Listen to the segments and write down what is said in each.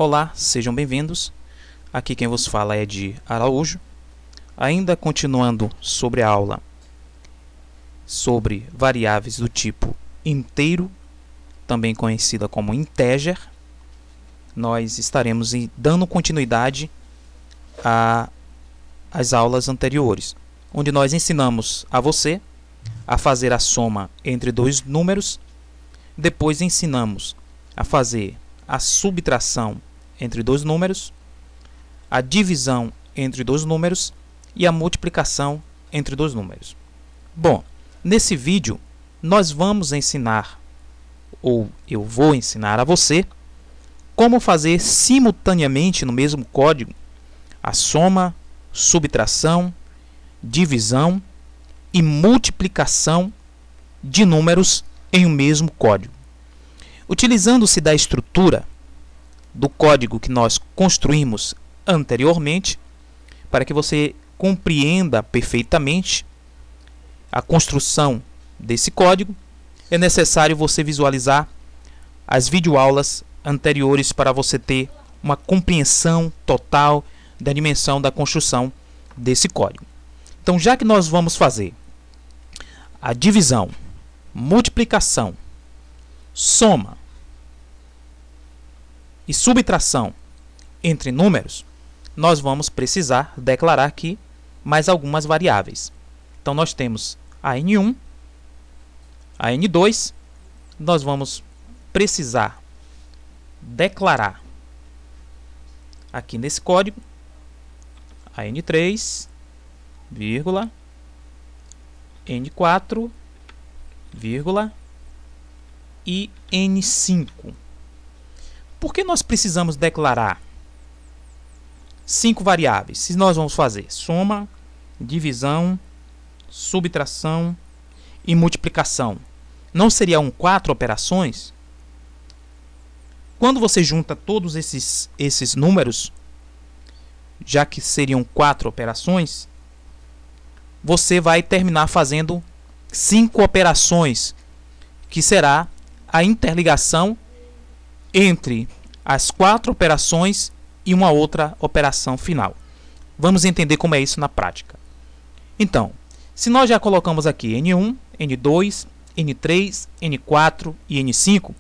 Olá, sejam bem-vindos. Aqui quem vos fala é de Araújo. Ainda continuando sobre a aula sobre variáveis do tipo inteiro, também conhecida como integer, nós estaremos dando continuidade às aulas anteriores, onde nós ensinamos a você a fazer a soma entre dois números, depois ensinamos a fazer a subtração entre dois números, a divisão entre dois números e a multiplicação entre dois números. Bom, nesse vídeo nós vamos ensinar, ou eu vou ensinar a você, como fazer simultaneamente no mesmo código a soma, subtração, divisão e multiplicação de números em um mesmo código. Utilizando-se da estrutura do código que nós construímos anteriormente, para que você compreenda perfeitamente a construção desse código, é necessário você visualizar as videoaulas anteriores para você ter uma compreensão total da dimensão da construção desse código. Então, já que nós vamos fazer a divisão, multiplicação, soma e subtração entre números, nós vamos precisar declarar aqui mais algumas variáveis. Então, nós temos a N1, a N2, nós vamos precisar declarar aqui nesse código a N3, vírgula, N4, vírgula, e N5. Por que nós precisamos declarar 5 variáveis? Se nós vamos fazer soma, divisão, subtração e multiplicação, não seriam 4 operações? Quando você junta todos esses números, já que seriam 4 operações, você vai terminar fazendo 5 operações, que será a interligação entre as 4 operações e uma outra operação final. Vamos entender como é isso na prática. Então, se nós já colocamos aqui N1, N2, N3, N4 e N5,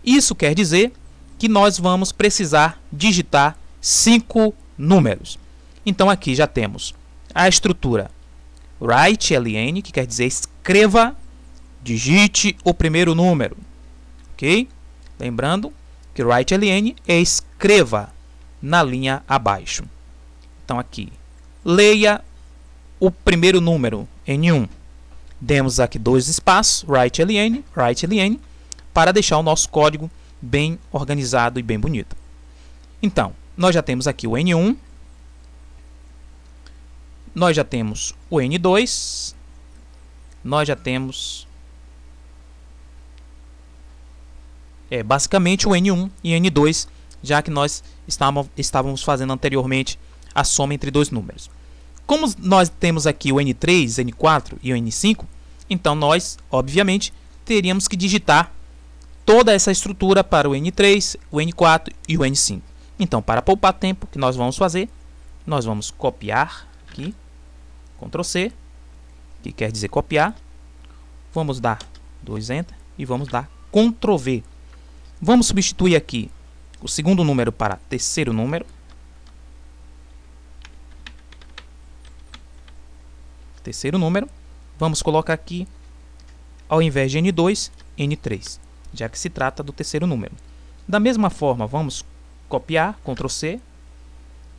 isso quer dizer que nós vamos precisar digitar 5 números. Então aqui já temos a estrutura write ln, que quer dizer escreva, digite o primeiro número. Ok? Lembrando que write ln é escreva na linha abaixo. Então aqui, leia o primeiro número, N1. Demos aqui 2 espaços, write ln, para deixar o nosso código bem organizado e bem bonito. Então, nós já temos aqui o N1, nós já temos o N2, nós já temos basicamente o N1 e N2, já que nós estávamos fazendo anteriormente a soma entre dois números. Como nós temos aqui o N3, N4 e o N5, então nós, obviamente, teríamos que digitar toda essa estrutura para o N3, o N4 e o N5. Então, para poupar tempo, o que nós vamos fazer? Nós vamos copiar aqui, Ctrl C, que quer dizer copiar. Vamos dar 2 Enter e vamos dar Ctrl V. Vamos substituir aqui o segundo número para terceiro número. Terceiro número. Vamos colocar aqui, ao invés de N2, N3, já que se trata do terceiro número. Da mesma forma, vamos copiar, Ctrl C.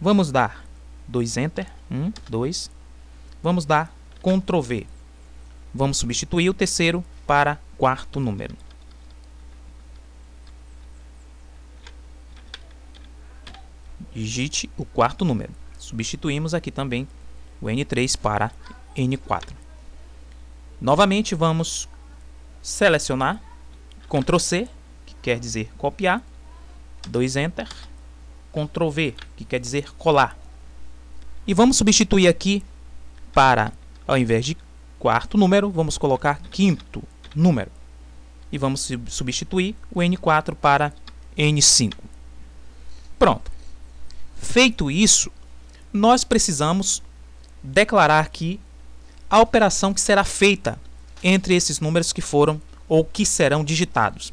Vamos dar 2 Enter, 1, 2. Vamos dar Ctrl V. Vamos substituir o terceiro para quarto número. Digite o quarto número. Substituímos aqui também o N3 para N4. Novamente vamos selecionar, Ctrl C, que quer dizer copiar, 2 Enter, Ctrl V, que quer dizer colar. E vamos substituir aqui para, ao invés de quarto número, vamos colocar quinto número. E vamos substituir o N4 para N5. Pronto. Feito isso, nós precisamos declarar aqui a operação que será feita entre esses números que foram ou que serão digitados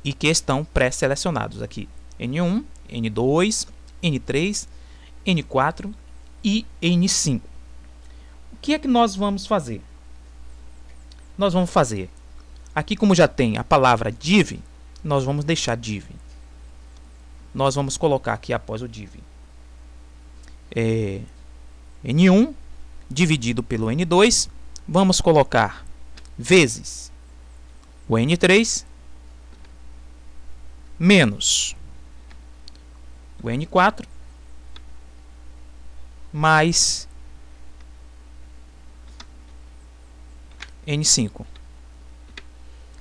e que estão pré-selecionados aqui. N1, N2, N3, N4 e N5. O que é que nós vamos fazer? Nós vamos fazer, aqui como já tem a palavra div, nós vamos deixar div. Nós vamos colocar aqui após o div N1 dividido pelo N2, vamos colocar vezes o N3 menos o N4 mais N5.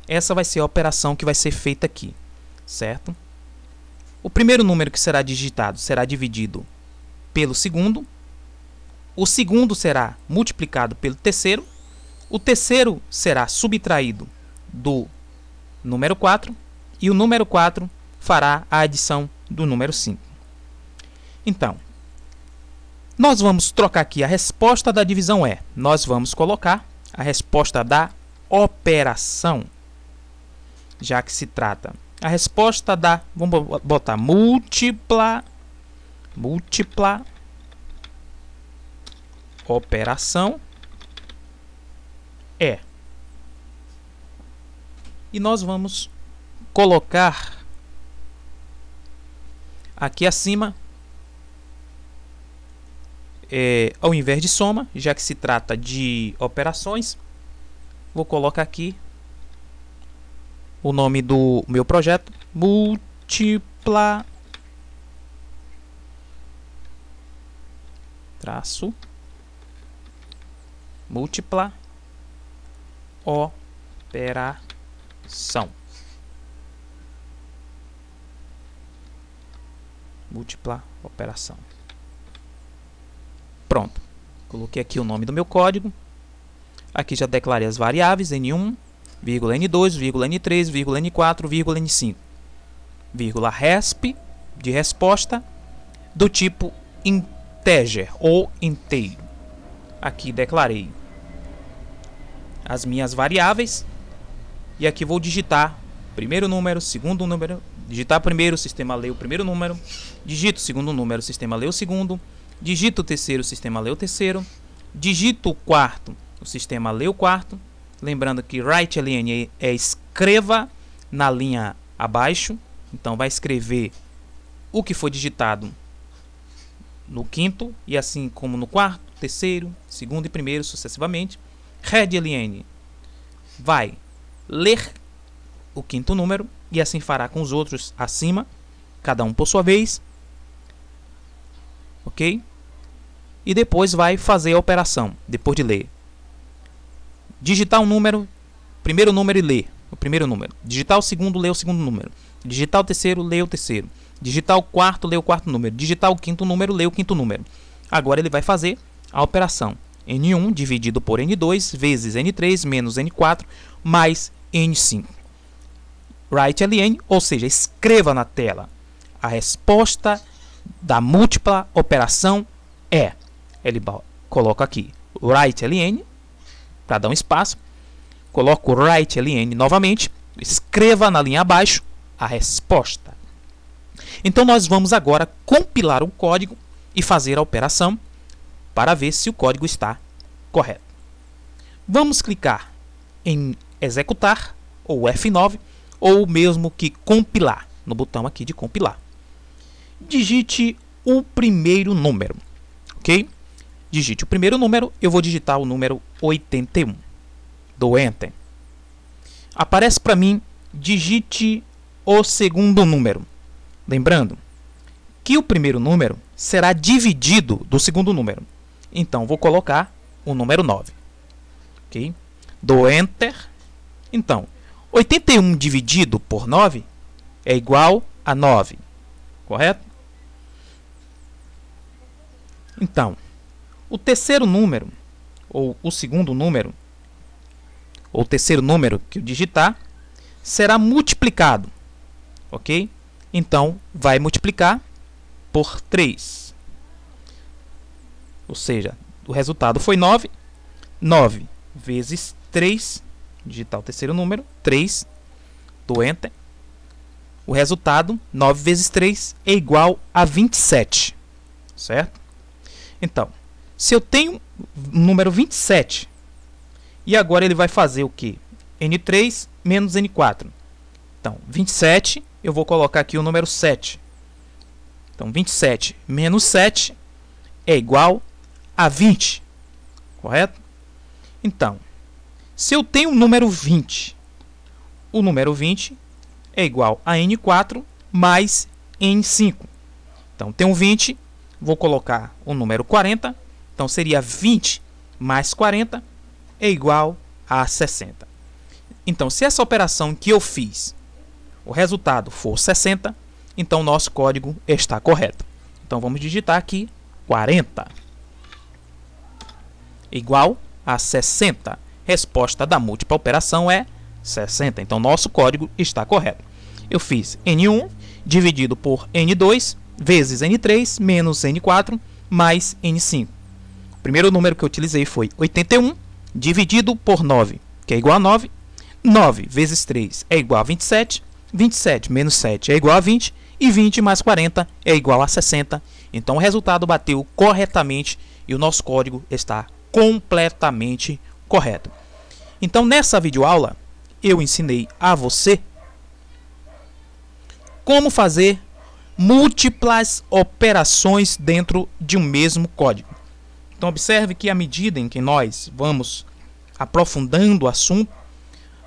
Essa vai ser a operação que vai ser feita aqui, certo? O primeiro número que será digitado será dividido pelo segundo, o segundo será multiplicado pelo terceiro, o terceiro será subtraído do número 4 e o número 4 fará a adição do número 5. Então, nós vamos trocar aqui a resposta da divisão nós vamos colocar a resposta da operação, já que se trata a resposta da, vamos botar múltipla operação e nós vamos colocar aqui acima, ao invés de soma, já que se trata de operações, vou colocar aqui o nome do meu projeto, múltipla operação. Múltipla operação. Pronto. Coloquei aqui o nome do meu código. Aqui já declarei as variáveis N1, N2, N3, N4, N5. Vírgula resp de resposta do tipo integer ou inteiro. Aqui declarei as minhas variáveis e aqui vou digitar primeiro número, segundo número, digitar primeiro, o sistema lê o primeiro número, digito o segundo número, o sistema lê o segundo, digito o terceiro, o sistema lê o terceiro, digito o quarto, o sistema lê o quarto. Lembrando que write-ln é escreva na linha abaixo, então vai escrever o que foi digitado no quinto e assim como no quarto, terceiro, segundo e primeiro sucessivamente. Readln vai ler o quinto número e assim fará com os outros acima, cada um por sua vez, ok? E depois vai fazer a operação, depois de ler. Digitar um número, primeiro número e ler o primeiro número. Digitar o segundo, ler o segundo número. Digitar o terceiro, ler o terceiro. Digitar o quarto, ler o quarto número. Digitar o quinto número, ler o quinto número. Agora ele vai fazer a operação N1 dividido por N2 vezes N3 menos N4 mais N5. Write-ln, ou seja, escreva na tela a resposta da múltipla operação Ele coloca aqui write-ln para dar um espaço, coloco write-ln novamente, escreva na linha abaixo a resposta. Então nós vamos agora compilar o código e fazer a operação para ver se o código está correto. Vamos clicar em executar ou F9 ou mesmo que compilar, no botão aqui de compilar. Digite o primeiro número, ok? Digite o primeiro número, eu vou digitar o número 81. Dou Enter. Aparece para mim, digite o segundo número. Lembrando que o primeiro número será dividido do segundo número. Então, vou colocar o número 9. Ok? Dou Enter. Então, 81 dividido por 9 é igual a 9. Correto? Então, o terceiro número, ou o segundo número, ou o terceiro número que eu digitar, será multiplicado. Ok? Então, vai multiplicar por 3. Ou seja, o resultado foi 9. 9 vezes 3, digitar o terceiro número, 3, do Enter. O resultado, 9 vezes 3, é igual a 27. Certo? Então, se eu tenho o número 27, e agora ele vai fazer o quê? N3 menos N4. Então, 27, eu vou colocar aqui o número 7. Então, 27 menos 7 é igual a 20. Correto? Então, se eu tenho o número 20, o número 20 é igual a N4 mais N5. Então, tenho 20, vou colocar o número 40. Então, seria 20 mais 40 é igual a 60. Então, se essa operação que eu fiz, o resultado for 60, então nosso código está correto. Então, vamos digitar aqui 40 igual a 60. Resposta da múltipla operação é 60. Então, nosso código está correto. Eu fiz N1 dividido por N2 vezes N3 menos N4 mais N5. O primeiro número que eu utilizei foi 81 dividido por 9, que é igual a 9. 9 vezes 3 é igual a 27. 27 menos 7 é igual a 20. E 20 mais 40 é igual a 60. Então, o resultado bateu corretamente e o nosso código está completamente correto. Então, nessa videoaula, eu ensinei a você como fazer múltiplas operações dentro de um mesmo código. Então, observe que à medida em que nós vamos aprofundando o assunto,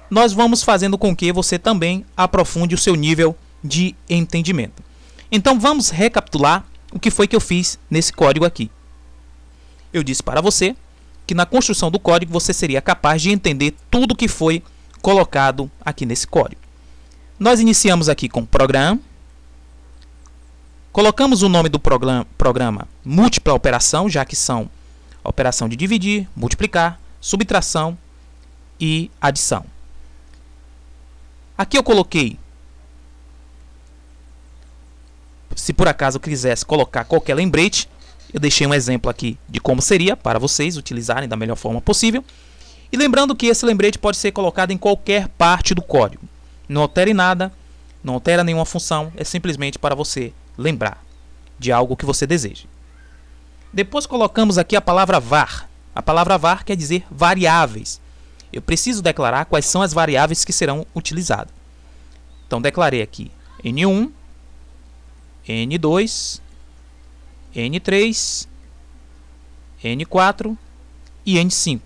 nós vamos fazendo com que você também aprofunde o seu nível de entendimento. Então, vamos recapitular o que foi que eu fiz nesse código aqui. Eu disse para você que na construção do código você seria capaz de entender tudo que foi colocado aqui nesse código. Nós iniciamos aqui com program, colocamos o nome do programa múltipla operação, já que são operação de dividir, multiplicar, subtração e adição. Aqui eu coloquei, se por acaso eu quisesse colocar qualquer lembrete, eu deixei um exemplo aqui de como seria para vocês utilizarem da melhor forma possível. E lembrando que esse lembrete pode ser colocado em qualquer parte do código. Não altere nada, não altera nenhuma função, é simplesmente para você lembrar de algo que você deseja. Depois colocamos aqui a palavra var. A palavra var quer dizer variáveis. Eu preciso declarar quais são as variáveis que serão utilizadas. Então, declarei aqui N1, N2, N3, N4 e N5.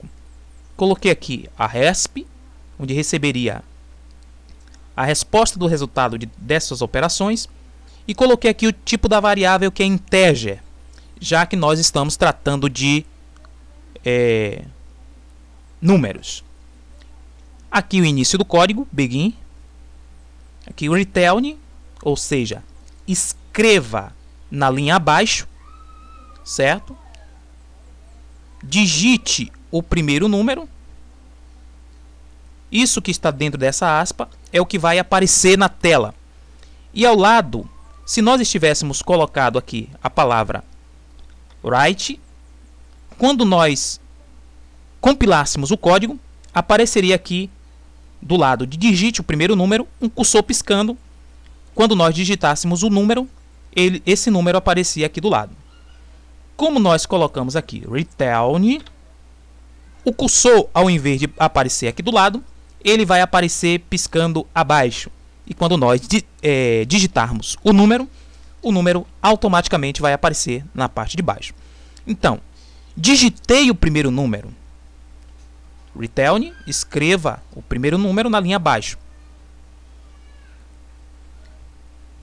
Coloquei aqui a resp, onde receberia a resposta do resultado dessas operações, e coloquei aqui o tipo da variável, que é integer, já que nós estamos tratando de números. Aqui o início do código, begin. Aqui o return, ou seja, escreva na linha abaixo, certo? Digite o primeiro número. Isso que está dentro dessa aspa é o que vai aparecer na tela. E ao lado, se nós estivéssemos colocado aqui a palavra write, quando nós compilássemos o código, apareceria aqui do lado de digite o primeiro número, um cursor piscando. Quando nós digitássemos o número, esse número aparecia aqui do lado. Como nós colocamos aqui return, o cursor, ao invés de aparecer aqui do lado, ele vai aparecer piscando abaixo. E quando nós digitarmos o número automaticamente vai aparecer na parte de baixo. Então, digitei o primeiro número. Return, escreva o primeiro número na linha abaixo.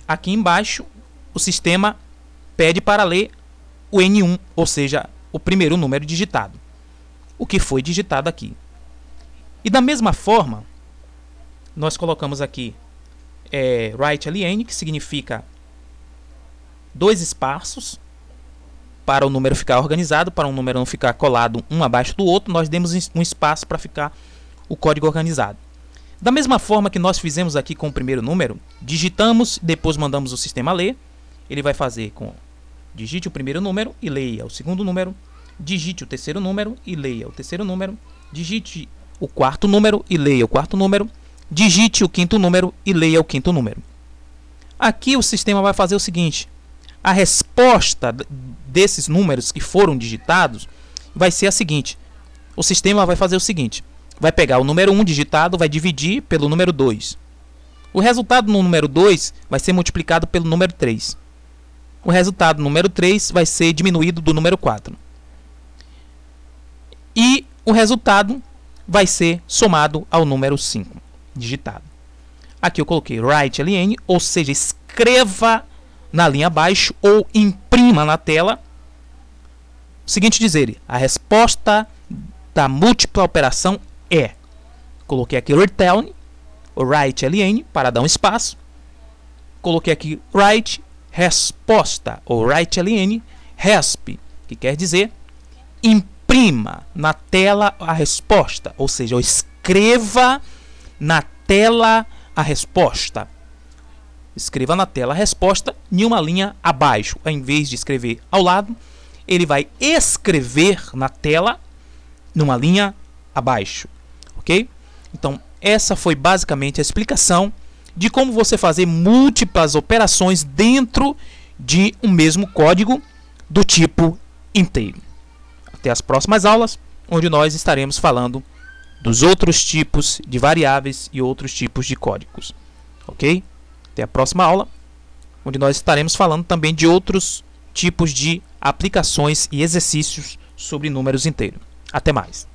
Aqui embaixo, o sistema pede para ler o N1, ou seja, o primeiro número digitado. O que foi digitado aqui. E da mesma forma, nós colocamos aqui right alien, que significa 2 espaços para o número ficar organizado, para um número não ficar colado um abaixo do outro, nós demos um espaço para ficar o código organizado. Da mesma forma que nós fizemos aqui com o primeiro número, digitamos, depois mandamos o sistema ler, ele vai fazer com Digite o primeiro número e leia o segundo número. Digite o terceiro número e leia o terceiro número. Digite o quarto número e leia o quarto número. Digite o quinto número e leia o quinto número. Aqui o sistema vai fazer o seguinte: a resposta desses números que foram digitados vai ser a seguinte. O sistema vai fazer o seguinte: vai pegar o número 1 digitado, vai dividir pelo número 2. O resultado no número 2 vai ser multiplicado pelo número 3. O resultado no número 3 vai ser diminuído do número 4. E o resultado vai ser somado ao número 5 digitado. Aqui eu coloquei write ln, ou seja, escreva na linha abaixo ou imprima na tela o seguinte dizer: a resposta da múltipla operação é. Coloquei aqui return, o write ln, para dar um espaço. Coloquei aqui write resposta, ou write ln resp, que quer dizer imprima na tela a resposta, ou seja, escreva na tela a resposta. Escreva na tela a resposta em uma linha abaixo. Em vez de escrever ao lado, ele vai escrever na tela numa linha abaixo. Ok? Então, essa foi basicamente a explicação de como você fazer múltiplas operações dentro de um mesmo código do tipo inteiro. Até as próximas aulas, onde nós estaremos falando dos outros tipos de variáveis e outros tipos de códigos. Ok? Até a próxima aula, onde nós estaremos falando também de outros tipos de aplicações e exercícios sobre números inteiros. Até mais!